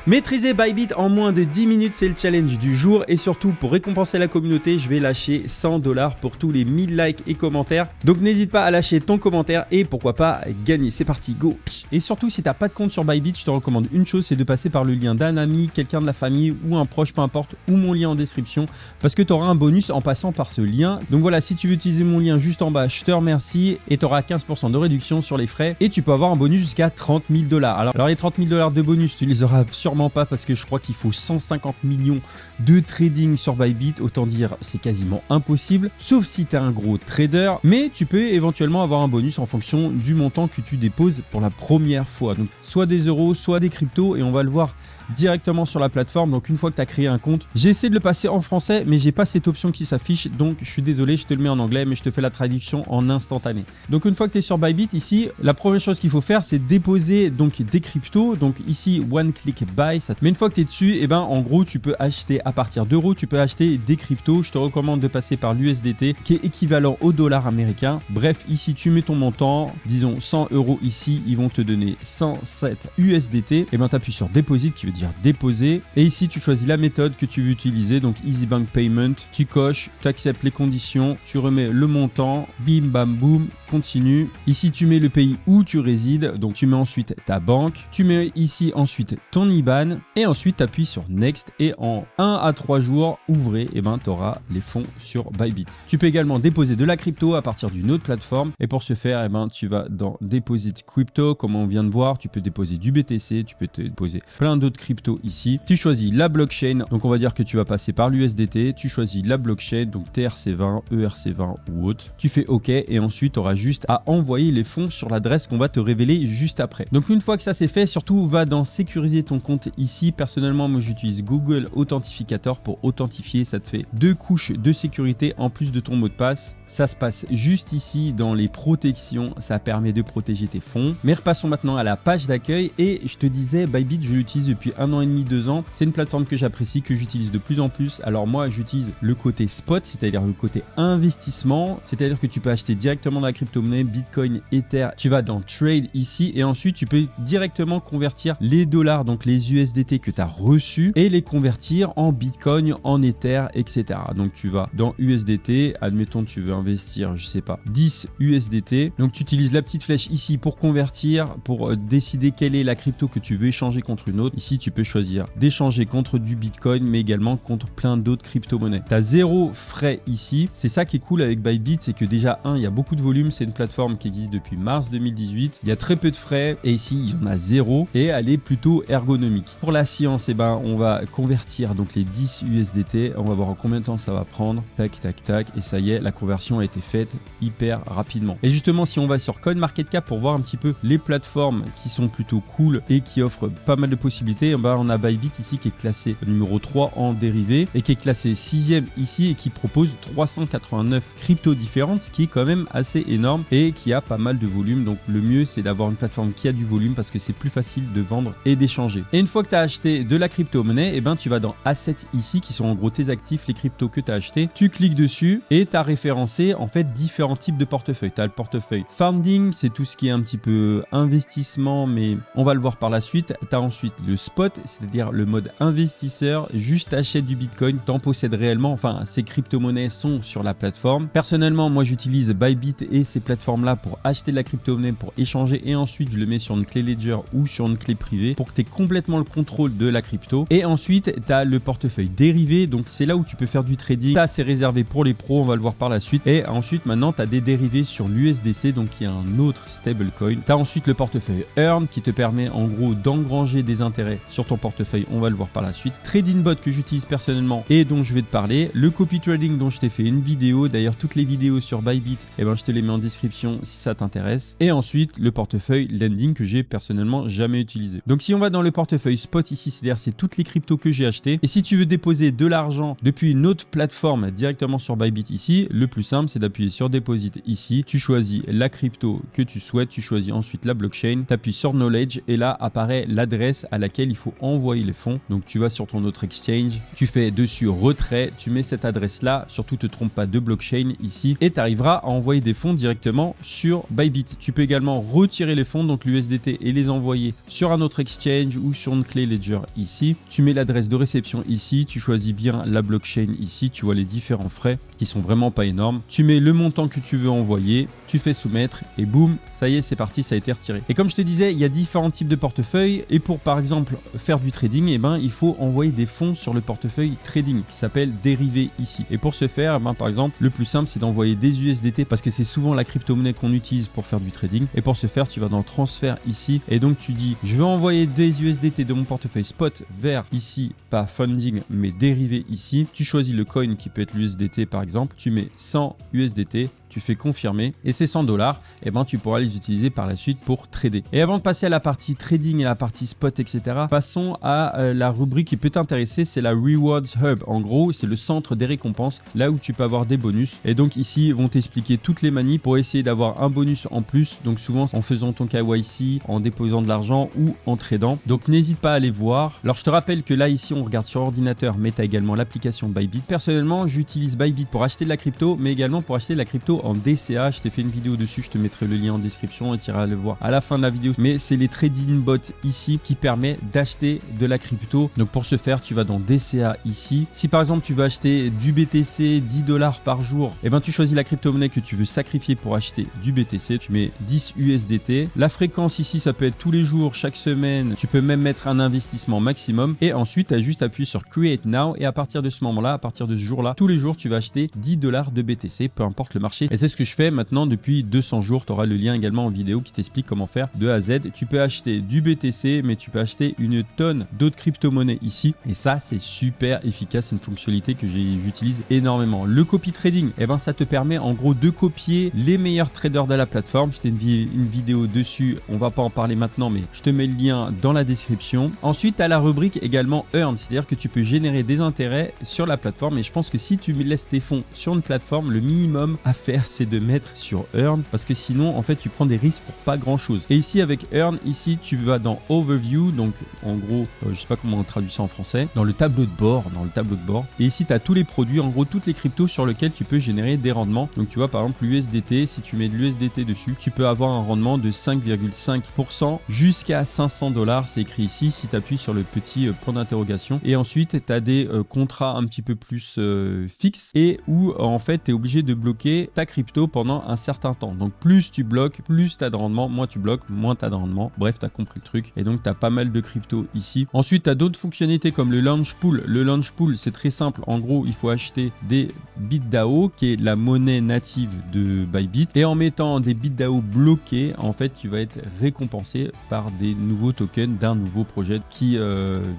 Maîtriser Bybit en moins de 10 minutes, c'est le challenge du jour. Et surtout, pour récompenser la communauté, je vais lâcher 100 $ pour tous les 1000 likes et commentaires. Donc n'hésite pas à lâcher ton commentaire et pourquoi pas gagner. C'est parti, go! Et surtout, si tu n'as pas de compte sur Bybit, je te recommande une chose, c'est de passer par le lien d'un ami, quelqu'un de la famille ou un proche, peu importe, ou mon lien en description, parce que tu auras un bonus en passant par ce lien. Donc voilà, si tu veux utiliser mon lien juste en bas, je te remercie et tu auras 15% de réduction sur les frais et tu peux avoir un bonus jusqu'à 30 000 $. Alors les 30 000 $ de bonus, tu les auras sûrement pas parce que je crois qu'il faut 150 millions de trading sur Bybit, autant dire c'est quasiment impossible, sauf si tu es un gros trader, mais tu peux éventuellement avoir un bonus en fonction du montant que tu déposes pour la première fois. Donc soit des euros, soit des cryptos, et on va le voir directement sur la plateforme. Donc une fois que tu as créé un compte, j'ai essayé de le passer en français, mais j'ai pas cette option qui s'affiche, donc je suis désolé, je te le mets en anglais, mais je te fais la traduction en instantané. Donc une fois que tu es sur Bybit, ici, la première chose qu'il faut faire, c'est déposer donc des cryptos. Donc ici, one click buy. Mais une fois que tu es dessus, et ben en gros, tu peux acheter à partir d'euros, tu peux acheter des cryptos. Je te recommande de passer par l'USDT, qui est équivalent au dollar américain. Bref, ici, tu mets ton montant, disons 100 € ici, ils vont te donner 107 USDT. Et ben tu appuies sur Deposit, qui veut dire déposer, et ici tu choisis la méthode que tu veux utiliser, donc Easy Bank Payment, tu coches, tu acceptes les conditions, tu remets le montant, bim bam boum, continue. Ici tu mets le pays où tu résides, donc tu mets ensuite ta banque, tu mets ici ensuite ton IBAN et ensuite tu appuies sur Next, et en 1 à 3 jours ouvrés, et ben tu auras les fonds sur Bybit. Tu peux également déposer de la crypto à partir d'une autre plateforme, et pour ce faire, et ben tu vas dans Deposit Crypto, comme on vient de voir, tu peux déposer du BTC, tu peux te déposer plein d'autres crypto ici. Tu choisis la blockchain, donc on va dire que tu vas passer par l'USDT, tu choisis la blockchain, donc TRC20, ERC20 ou autre. Tu fais OK et ensuite tu auras juste à envoyer les fonds sur l'adresse qu'on va te révéler juste après. Donc une fois que ça c'est fait, surtout va dans sécuriser ton compte ici. Personnellement, moi j'utilise Google Authentificator pour authentifier, ça te fait 2 couches de sécurité en plus de ton mot de passe. Ça se passe juste ici dans les protections, ça permet de protéger tes fonds. Mais repassons maintenant à la page d'accueil, et je te disais Bybit, je l'utilise depuis 1 an et demi, 2 ans. C'est une plateforme que j'apprécie, que j'utilise de plus en plus. Alors moi j'utilise le côté spot, c'est-à-dire le côté investissement, c'est-à-dire que tu peux acheter directement de la crypto-monnaie, Bitcoin, Ether. Tu vas dans Trade ici et ensuite tu peux directement convertir les dollars, donc les USDT que tu as reçus, et les convertir en Bitcoin, en Ether, etc. Donc tu vas dans USDT, admettons tu veux investir, je sais pas, 10 USDT. Donc tu utilises la petite flèche ici pour convertir, pour décider quelle est la crypto que tu veux échanger contre une autre. Ici tu peux choisir d'échanger contre du Bitcoin, mais également contre plein d'autres crypto-monnaies. Tu as 0 frais ici. C'est ça qui est cool avec Bybit, c'est que déjà, il y a beaucoup de volume. C'est une plateforme qui existe depuis mars 2018. Il y a très peu de frais, et ici, il y en a 0, et elle est plutôt ergonomique. Pour la science, eh ben, on va convertir donc les 10 USDT. On va voir en combien de temps ça va prendre. Tac, tac, tac. Et ça y est, la conversion a été faite hyper rapidement. Et justement, si on va sur CoinMarketCap pour voir un petit peu les plateformes qui sont plutôt cool et qui offrent pas mal de possibilités, ben, on a Bybit ici qui est classé numéro 3 en dérivé et qui est classé 6e ici et qui propose 389 cryptos différentes, ce qui est quand même assez énorme et qui a pas mal de volume. Donc le mieux c'est d'avoir une plateforme qui a du volume parce que c'est plus facile de vendre et d'échanger. Et une fois que tu as acheté de la crypto-monnaie, et ben tu vas dans Assets ici qui sont en gros tes actifs, les cryptos que tu as acheté. Tu cliques dessus et tu as référencé en fait différents types de portefeuilles. Tu as le portefeuille Funding, c'est tout ce qui est un petit peu investissement, mais on va le voir par la suite. Tu as ensuite le Spot, c'est-à-dire le mode investisseur, juste achète du Bitcoin, t'en possèdes réellement, enfin ces crypto-monnaies sont sur la plateforme. Personnellement, moi j'utilise Bybit et ces plateformes-là pour acheter de la crypto-monnaie, pour échanger, et ensuite je le mets sur une clé Ledger ou sur une clé privée pour que tu aies complètement le contrôle de la crypto. Et ensuite, tu as le portefeuille dérivé, donc c'est là où tu peux faire du trading. Ça, c'est réservé pour les pros, on va le voir par la suite. Et ensuite, maintenant, tu as des dérivés sur l'USDC, donc qui est un autre stablecoin. Tu as ensuite le portefeuille Earn qui te permet en gros d'engranger des intérêts sur ton portefeuille, on va le voir par la suite. TradingBot que j'utilise personnellement et dont je vais te parler. Le copy trading dont je t'ai fait une vidéo, d'ailleurs toutes les vidéos sur Bybit, et ben je te les mets en description si ça t'intéresse. Et ensuite le portefeuille Lending que j'ai personnellement jamais utilisé. Donc si on va dans le portefeuille Spot ici, c'est-à-dire c'est toutes les cryptos que j'ai achetées. Et si tu veux déposer de l'argent depuis une autre plateforme directement sur Bybit ici, le plus simple c'est d'appuyer sur Deposit ici. Tu choisis la crypto que tu souhaites, tu choisis ensuite la blockchain, tu appuies sur Knowledge et là apparaît l'adresse à laquelle il faut envoyer les fonds. Donc tu vas sur ton autre exchange, tu fais dessus retrait, tu mets cette adresse là, surtout te trompe pas de blockchain ici et tu arriveras à envoyer des fonds directement directement sur Bybit. Tu peux également retirer les fonds, donc l'USDT, et les envoyer sur un autre exchange ou sur une clé Ledger ici. Tu mets l'adresse de réception ici, tu choisis bien la blockchain ici, tu vois les différents frais qui sont vraiment pas énormes. Tu mets le montant que tu veux envoyer, tu fais soumettre et boum, ça y est, c'est parti, ça a été retiré. Et comme je te disais, il y a différents types de portefeuilles et pour par exemple faire du trading, il faut envoyer des fonds sur le portefeuille trading qui s'appelle dérivé ici. Et pour ce faire, par exemple, le plus simple, c'est d'envoyer des USDT parce que c'est souvent la crypto-monnaie qu'on utilise pour faire du trading. Et pour ce faire, tu vas dans transfert ici et donc tu dis, je veux envoyer des USDT de mon portefeuille spot vers ici, pas funding, mais dérivé ici. Tu choisis le coin qui peut être l'USDT par exemple, tu mets 100 USDT, tu fais confirmer et ces 100 $, tu pourras les utiliser par la suite pour trader. Et avant de passer à la partie trading et la partie spot, etc., passons à la rubrique qui peut t'intéresser, c'est la Rewards Hub. En gros, c'est le centre des récompenses, là où tu peux avoir des bonus. Et donc ici, ils vont t'expliquer toutes les manies pour essayer d'avoir un bonus en plus. Donc souvent, en faisant ton KYC, en déposant de l'argent ou en tradant. Donc n'hésite pas à aller voir. Alors je te rappelle que là, ici, on regarde sur ordinateur, mais tu as également l'application Bybit. Personnellement, j'utilise Bybit pour acheter de la crypto, mais également pour acheter de la crypto en DCA. Je t'ai fait une vidéo dessus, je te mettrai le lien en description et tu iras le voir à la fin de la vidéo. Mais c'est les trading bots ici qui permet d'acheter de la crypto. Donc pour ce faire, tu vas dans DCA ici. Si par exemple tu veux acheter du BTC 10 $ par jour, tu choisis la crypto-monnaie que tu veux sacrifier pour acheter du BTC. Tu mets 10 USDT. La fréquence ici, ça peut être tous les jours, chaque semaine. Tu peux même mettre un investissement maximum. Et ensuite, tu as juste appuyé sur Create Now. Et à partir de ce moment-là, à partir de ce jour-là, tous les jours, tu vas acheter 10 $ de BTC, peu importe le marché. Et c'est ce que je fais maintenant depuis 200 jours. Tu auras le lien également en vidéo qui t'explique comment faire de A à Z. Tu peux acheter du BTC, mais tu peux acheter une tonne d'autres crypto-monnaies ici. Et ça, c'est super efficace. C'est une fonctionnalité que j'utilise énormément. Le copy trading, ça te permet en gros de copier les meilleurs traders de la plateforme. Je t'ai une vidéo dessus. On va pas en parler maintenant, mais je te mets le lien dans la description. Ensuite, tu as la rubrique également Earn, c'est-à-dire que tu peux générer des intérêts sur la plateforme. Et je pense que si tu laisses tes fonds sur une plateforme, le minimum à faire, c'est de mettre sur Earn parce que sinon en fait tu prends des risques pour pas grand chose. Et ici avec Earn, ici tu vas dans Overview, donc en gros je sais pas comment on traduit ça en français, dans le tableau de bord, et ici tu as tous les produits, en gros toutes les cryptos sur lesquels tu peux générer des rendements. Donc tu vois par exemple l'USDT, si tu mets de l'USDT dessus, tu peux avoir un rendement de 5,5% jusqu'à 500 $, c'est écrit ici si tu appuies sur le petit point d'interrogation. Et ensuite tu as des contrats un petit peu plus fixes et où en fait tu es obligé de bloquer ta crypto pendant un certain temps. Donc plus tu bloques, plus tu as de rendement, moins tu bloques, moins tu as de rendement. Bref, tu as compris le truc. Et donc tu as pas mal de crypto ici. Ensuite, tu as d'autres fonctionnalités comme le launch pool. Le launch pool, c'est très simple. En gros, il faut acheter des BitDAO, qui est la monnaie native de Bybit. Et en mettant des BitDAO bloqués, en fait, tu vas être récompensé par des nouveaux tokens d'un nouveau projet qui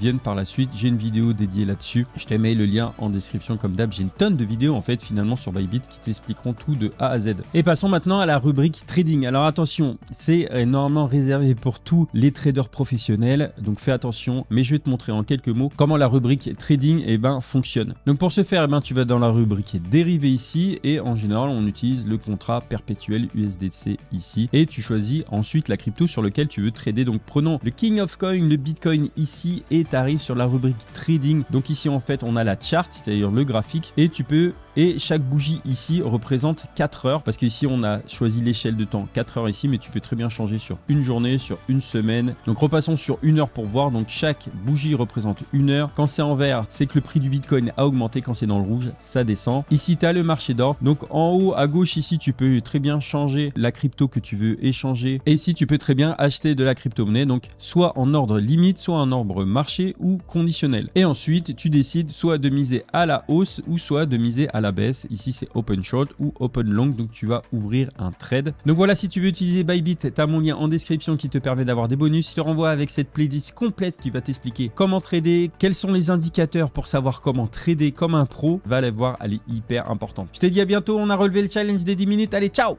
viennent par la suite. J'ai une vidéo dédiée là-dessus. Je te mets le lien en description comme d'hab. J'ai une tonne de vidéos en fait finalement sur Bybit qui t'expliqueront tout de A à Z. Et passons maintenant à la rubrique trading. Alors attention, c'est normalement réservé pour tous les traders professionnels, donc fais attention, mais je vais te montrer en quelques mots comment la rubrique trading fonctionne. Donc pour ce faire, tu vas dans la rubrique dérivé ici et en général on utilise le contrat perpétuel USDC ici et tu choisis ensuite la crypto sur laquelle tu veux trader. Donc prenons le King of Coin, le Bitcoin ici et tu arrives sur la rubrique trading. Donc ici en fait on a la chart, c'est-à-dire le graphique et tu peux et chaque bougie ici représente 4 heures parce qu'ici on a choisi l'échelle de temps 4 heures ici, mais tu peux très bien changer sur une journée, sur une semaine. Donc repassons sur une heure pour voir. Donc chaque bougie représente une heure. Quand c'est en vert, c'est que le prix du Bitcoin a augmenté. Quand c'est dans le rouge, ça descend. Ici tu as le marché d'or. Donc en haut à gauche ici tu peux très bien changer la crypto que tu veux échanger et ici tu peux très bien acheter de la crypto-monnaie, donc soit en ordre limite, soit en ordre marché ou conditionnel. Et ensuite tu décides soit de miser à la hausse ou soit de miser à la baisse. Ici c'est open short ou open long, donc tu vas ouvrir un trade. Donc voilà, si tu veux utiliser Bybit, tu as mon lien en description qui te permet d'avoir des bonus. Je te renvoie avec cette playlist complète qui va t'expliquer comment trader, quels sont les indicateurs pour savoir comment trader comme un pro. Va la voir, elle est hyper importante. Je te dis à bientôt, on a relevé le challenge des 10 minutes. Allez, ciao!